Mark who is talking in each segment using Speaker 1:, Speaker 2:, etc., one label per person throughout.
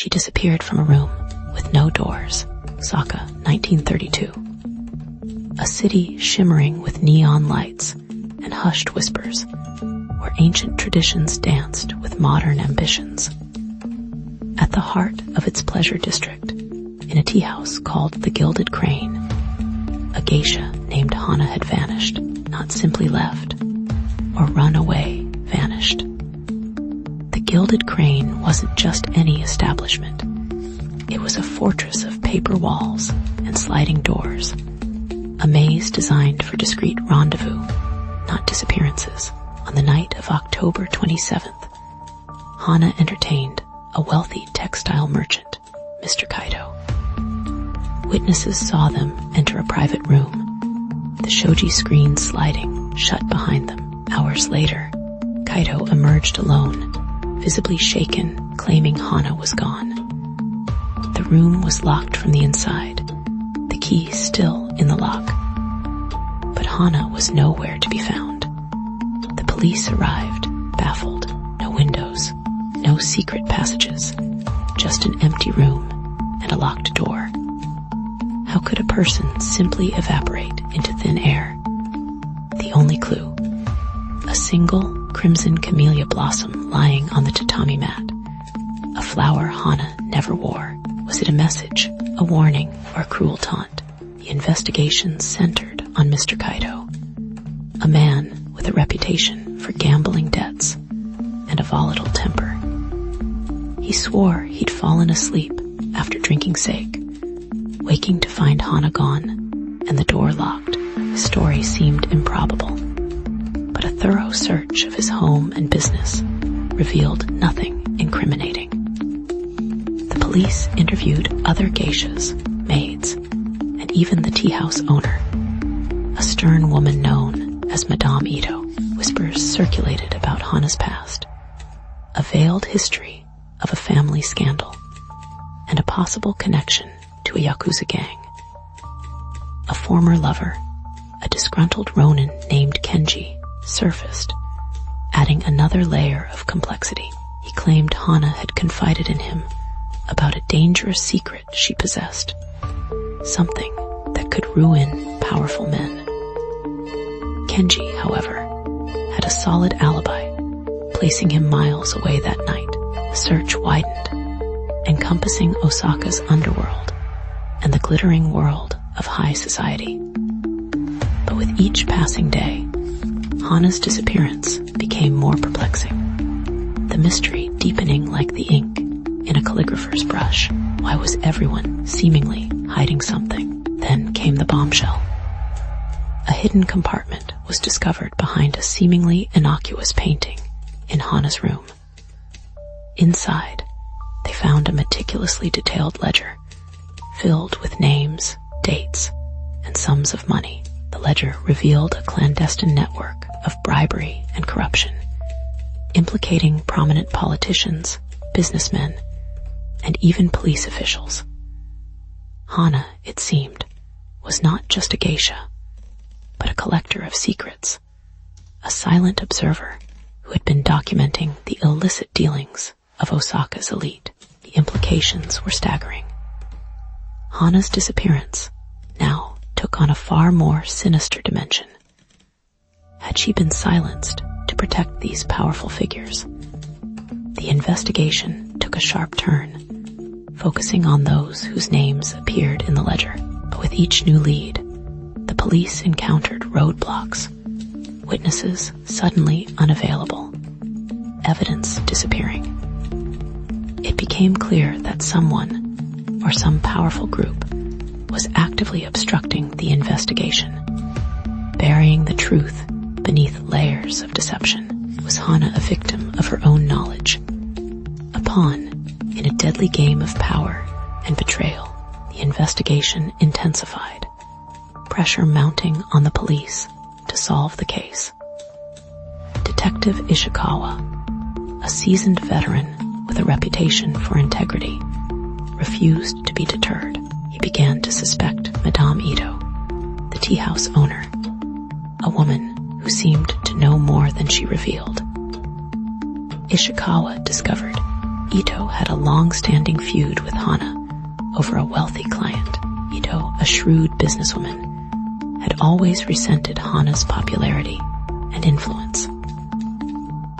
Speaker 1: She disappeared from a room with no doors. Osaka, 1932. A city shimmering with neon lights and hushed whispers, where ancient traditions danced with modern ambitions. At the heart of its pleasure district, in a tea house called the Gilded Crane, a geisha named Hana had vanished, not simply left, or run away, vanished. The Gilded Crane wasn't just any establishment. It was a fortress of paper walls and sliding doors, a maze designed for discreet rendezvous, not disappearances. On the night of October 27th, Hana entertained a wealthy textile merchant, Mr. Kaito. Witnesses saw them enter a private room, the shoji screen sliding shut behind them. Hours later, Kaito emerged alone, visibly shaken, claiming Hana was gone. The room was locked from the inside, the key still in the lock. But Hana was nowhere to be found. The police arrived, baffled. No windows, no secret passages, just an empty room and a locked door. How could a person simply evaporate into thin air? The only clue, a single crimson camellia blossom lying on the tatami mat, a flower Hana never wore. Was it a message, a warning, or a cruel taunt? The investigation centered on Mr. Kaito, a man with a reputation for gambling debts and a volatile temper. He swore he'd fallen asleep after drinking sake, waking to find Hana gone and the door locked. His story seemed improbable, but a thorough search of his home and business revealed nothing incriminating. The police interviewed other geishas, maids, and even the tea house owner, a stern woman known as Madame Ito. Whispers circulated about Hana's past, a veiled history of a family scandal, and a possible connection to a Yakuza gang. A former lover, a disgruntled ronin named Kenji, surfaced, adding another layer of complexity. He claimed Hana had confided in him about a dangerous secret she possessed, something that could ruin powerful men. Kenji, however, had a solid alibi, placing him miles away that night. The search widened, encompassing Osaka's underworld and the glittering world of high society. But with each passing day, Hana's disappearance became more perplexing, the mystery deepening like the ink in a calligrapher's brush. Why was everyone seemingly hiding something? Then came the bombshell. A hidden compartment was discovered behind a seemingly innocuous painting in Hana's room. Inside, they found a meticulously detailed ledger filled with names, dates, and sums of money. The ledger revealed a clandestine network of bribery and corruption, implicating prominent politicians, businessmen, and even police officials. Hana, it seemed, was not just a geisha, but a collector of secrets, a silent observer who had been documenting the illicit dealings of Osaka's elite. The implications were staggering. Hana's disappearance now took on a far more sinister dimension. Had she been silenced to protect these powerful figures? The investigation took a sharp turn, focusing on those whose names appeared in the ledger. But with each new lead, the police encountered roadblocks, witnesses suddenly unavailable, evidence disappearing. It became clear that someone, or some powerful group, was actively obstructing the investigation, burying the truth beneath layers of deception. Was Hana a victim of her own knowledge? A pawn in a deadly game of power and betrayal? The investigation intensified, pressure mounting on the police to solve the case. Detective Ishikawa, a seasoned veteran with a reputation for integrity, refused to be deterred. He began to suspect Madame Ito, the tea house owner, a woman who seemed to know more than she revealed. Ishikawa discovered Ito had a long-standing feud with Hana over a wealthy client. Ito, a shrewd businesswoman, had always resented Hana's popularity and influence.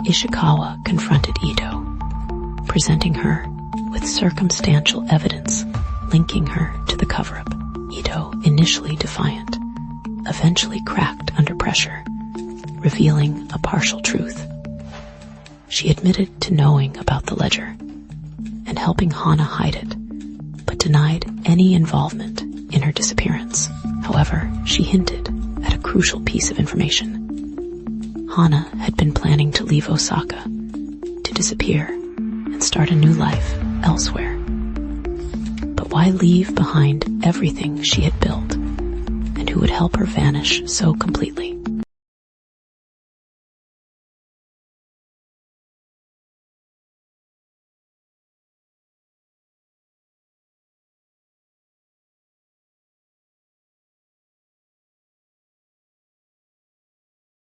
Speaker 1: Ishikawa confronted Ito, presenting her with circumstantial evidence linking her to the cover-up. Ito, initially defiant, eventually cracked under pressure, revealing a partial truth. She admitted to knowing about the ledger and helping Hana hide it, but denied any involvement in her disappearance. However, she hinted at a crucial piece of information. Hana had been planning to leave Osaka, to disappear and start a new life elsewhere. But why leave behind everything she had built, and who would help her vanish so completely?